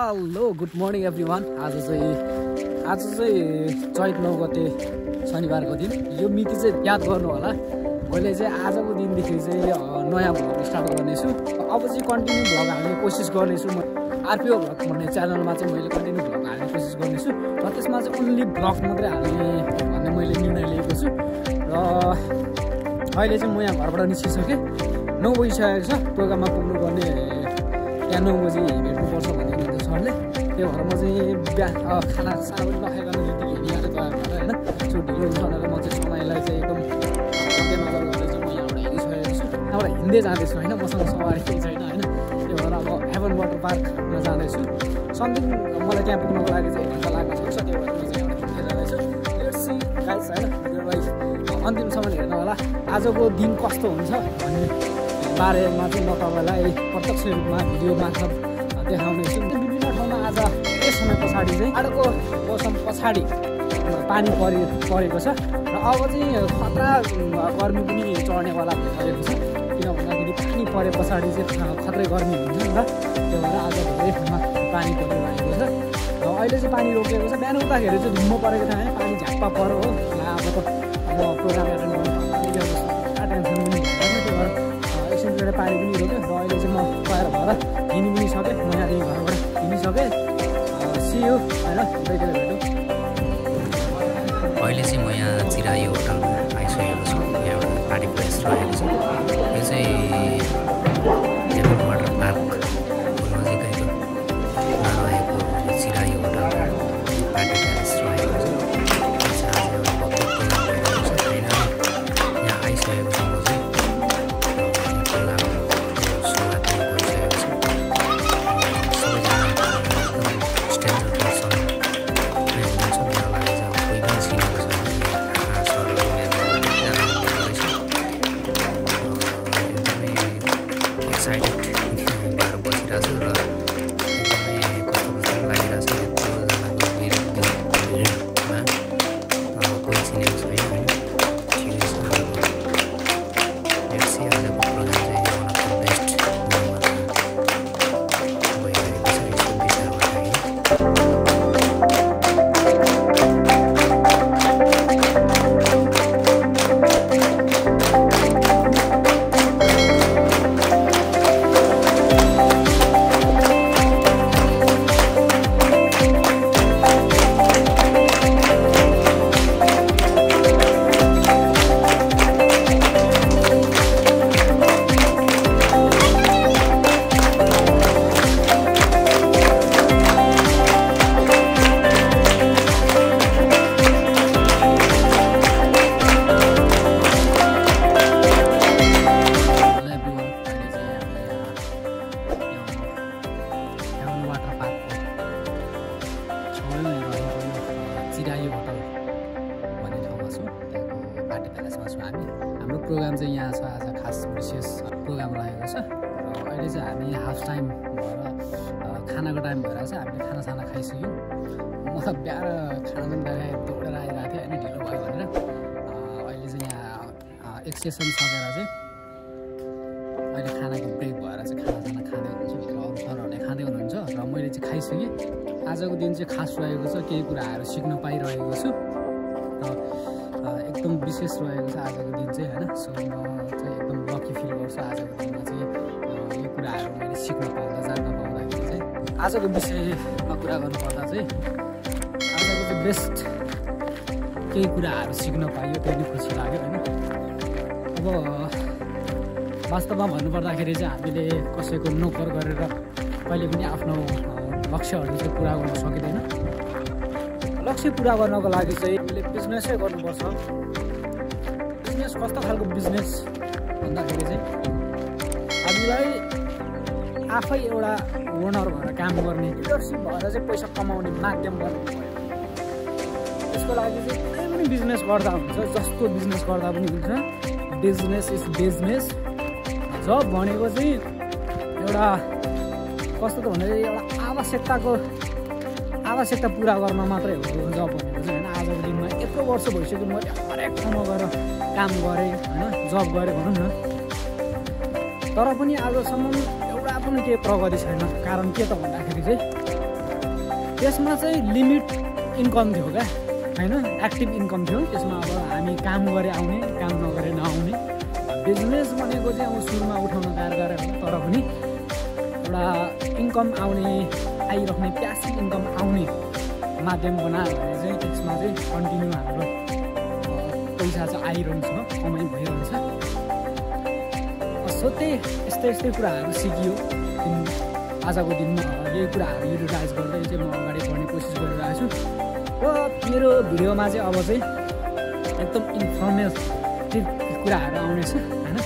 Hello good morning everyone. आज चाहिँ चैत 9 गते शनिबारको दिन। यो मिति चाहिँ याद गर्नु होला। मैले चाहिँ आजको दिनदेखि चाहिँ नयाँ भ्लग स्टार्ट गर्नेछु। अब चाहिँ कन्टिन्यू भ्लग हाल्ने कोसिस गर्नेछु। म आरपिओ भ्लग भन्ने च्यानलमा चाहिँ मैले कन्टिन्यू भ्लग हाल्ने कोसिस गर्नेछु र त्यसमा चाहिँ ओन्ली भ्लग मात्रै हाल्ने भन्ने मैले निर्णय लिएको छु। र अहिले चाहिँ म यहाँ घरबाट निस्किसकेँ। 9 बजिसकेको छ। प्रोग्राममा पुग्नुपर्ने यहाँ 9 बजी भेट्नुपर्छ भन्ने सरले। त्यो भएर म चाहिँ खाना साना पनि नखाइकन हिँडिहालेँ तयार भएर होइन। सो ढिलो हुन्छ भनेर म चाहिँ समयलाई चाहिँ एकदम मध्यनजर गरेर चाहिँ म यहाँबाट हिँडिसकेको छु। यहाँबाट हिँड्दै जाँदैछु होइन, मसँग सवारी केही छैन होइन। त्यो भएर अब हेभन वाटर पार्कमा जाँदैछु। समथिङ मलाई त्यहाँ पुग्नको लागि चाहिँ 1 घन्टा लाग्न सक्छ। त्यो भएर म चाहिँ यहाँबाट हिँड्दै जाँदैछु। लेट्स सी गाइस होइन, भिडियोलाई अन्तिमसम्म हेर्नु होला। आजको दिन कस्तो हुन्छ भन्ने बारेमा चाहिँ म तपाईँलाई प्रत्यक्ष रूपमा भिडियो मार्फत देखाउनेछु। विभिन्न ठाउँमा आज केही समय पछाडि चाहिँ जाडोको मौसम पछाडि पानी परेको छ र अब चाहिँ खतरा गर्मी पनि चढ्नेवाला भइसकेको छ। किन भन्दाखेरि पानी परे पछाडि चाहिँ खत्रै गर्मी हुन्छ नि त। त्यो भएर आज धेरै ठाउँमा पानी परिरहेको छ र अहिले चाहिँ पानी रोकिएको छ। बिहान उठ्दाखेरि चाहिँ धुम्म परेको थियो होइन, पानी झ्याप्पा पऱ्यो हो। अब त म प्रोग्राम एटेन्ड गर्नु टेन्सन पनि भएन। त्यो भएर एकछिन पानी पनि रोक्यो र अहिले चाहिँ म तयार भएर हिँड्नु पनि सकेँ। म यहाँदेखि घरबाट हिँडिसकेँ। सियो होइन, बेलुका भेटौँ। अहिले चाहिँ म यहाँ चिराई होटलमा आइसकेको छु। यहाँबाट पार्टी प्लेस रहेको छ। यो चाहिँ हेभन वाटर पार्कको नजिकैको रहेको चिराई होटलमा पार्टी प्लेस रहेको छ। आज एउटा भव्य प्रोग्राम भइरहेको छ होइन। यहाँ आइसकेको छु म चाहिँ। प्रोग्रामको सुरुवात पनि भइसकेको छ। सबैजना एकदम स्ट्यान्डर्ड पर्सन हुनुहुन्छ। मेरो लागि चाहिँ अब कोही पनि चिनेको छैन। खाना सरहरू एकदमै एक्साइटेड भएर बसिरहेको छु र एकदमै कस्तो लागिरहेको छ। यत्रोजनाको भिडमा कोही चिनेको छैन होइन। ठिकै छ। लेट्स सी आजको प्रोग्राम चाहिँ वान अफ द बेस्ट भइरहेको छ यस्तो विचारबाट होइन। चिराई होटल भन्ने ठाउँमा छु। त्यहाँको पार्टी प्यालेसमा छु हामी। हाम्रो प्रोग्राम चाहिँ यहाँ छ। आज खास विशेष प्रोग्राम रहेको छ र अहिले चाहिँ हामी हाफ टाइम भएर खानाको टाइम भइरहेको छ। हामीले खानासाना खाइसक्यौँ। म त बिहार खाना पनि नखाएँ, दौडेर आइरहेको थिएँ होइन, ढिलो भयो भनेर। अहिले चाहिँ यहाँ एक सेसन सकेर चाहिँ अहिले खानाको ब्रेक भएर चाहिँ खानासाना खाँदै हुनुहुन्छ। भित्र अरू सरहरूले खाँदै हुनुहुन्छ र मैले चाहिँ खाइसकेँ। आजको दिन चाहिँ खास रहेको छ। केही कुराहरू सिक्न पाइरहेको छु र एकदम विशेष रहेको छ आजको दिन चाहिँ होइन। सो म चाहिँ एकदम लकी फिल गर्छु आजको दिनमा चाहिँ यो कुराहरू मैले सिक्न पाउँदा जान्न पाउँदाखेरि चाहिँ। आजको विषयमा कुरा गर्नुपर्दा चाहिँ आजको चाहिँ बेस्ट केही कुराहरू सिक्न पाइयो, त्यही नै खुसी लाग्यो होइन। अब वास्तवमा भन्नुपर्दाखेरि चाहिँ हामीले कसैको नोकर गरेर कहिले पनि आफ्नो लक्ष्यहरू चाहिँ पुरा गर्न सकिँदैन। लक्ष्य पुरा गर्नको लागि चाहिँ हामीले बिजनेसै गर्नुपर्छ। बिजनेस कस्तो खालको बिजनेस भन्दाखेरि चाहिँ हामीलाई आफै एउटा ओनर भएर काम गर्ने, लिडरसिप भएर चाहिँ पैसा कमाउने माध्यम गर्नु पऱ्यो। त्यसको लागि चाहिँ कुनै पनि बिजनेस गर्दा हुन्छ, जस्तो बिजनेस गर्दा पनि हुन्छ। Business is business. जब भनेको चाहिँ एउटा कस्तो त भन्दाखेरि एउटा आवश्यकता पुरा गर्न मात्रै हो जब भनेको चाहिँ होइन। आजको दिनमा यत्रो वर्ष भइसक्यो मैले हरेक ठाउँमा गएर काम गरेँ होइन, जब गरेँ भनौँ न। तर पनि आजसम्म एउटा पनि केही प्रगति छैन। कारण के त भन्दाखेरि चाहिँ त्यसमा चाहिँ लिमिट इन्कम थियो क्या होइन, एक्टिभ इन्कम थियो। त्यसमा अब हामी काम गरे आउने, काम नगरे नआउने। बिजनेस भनेको चाहिँ अब सुरुमा उठाउन गाह्रो हो, तर पनि एउटा इन्कम आउने, आइराख्ने प्यासिभ इन्कम आउने माध्यम बनायो भने चाहिँ त्यसमा चाहिँ कन्टिन्यू हाम्रो पैसा चाहिँ आइरहन्छ, कमाइ भइरहन्छ। सो त्यही यस्तै कुराहरू सिकियो। आजको दिनमा यही कुराहरू युटिलाइज गर्दै चाहिँ म अगाडि बढ्ने कोसिस गरिरहेको छु। र मेरो भिडियोमा चाहिँ अब चाहिँ एकदम इन्फर्मेटिभ कुराहरू आउनेछ होइन,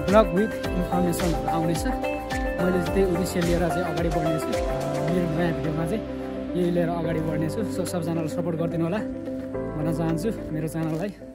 ब्लग विथ इन्फर्मेसनहरू आउनेछ। मैले चाहिँ त्यही उद्देश्य लिएर चाहिँ अगाडि बढ्नेछु। मेरो नयाँ भिडियोमा चाहिँ यही लिएर अगाडि बढ्नेछु। सो सबजनालाई सपोर्ट गरिदिनु होला भन्न चाहन्छु मेरो च्यानललाई।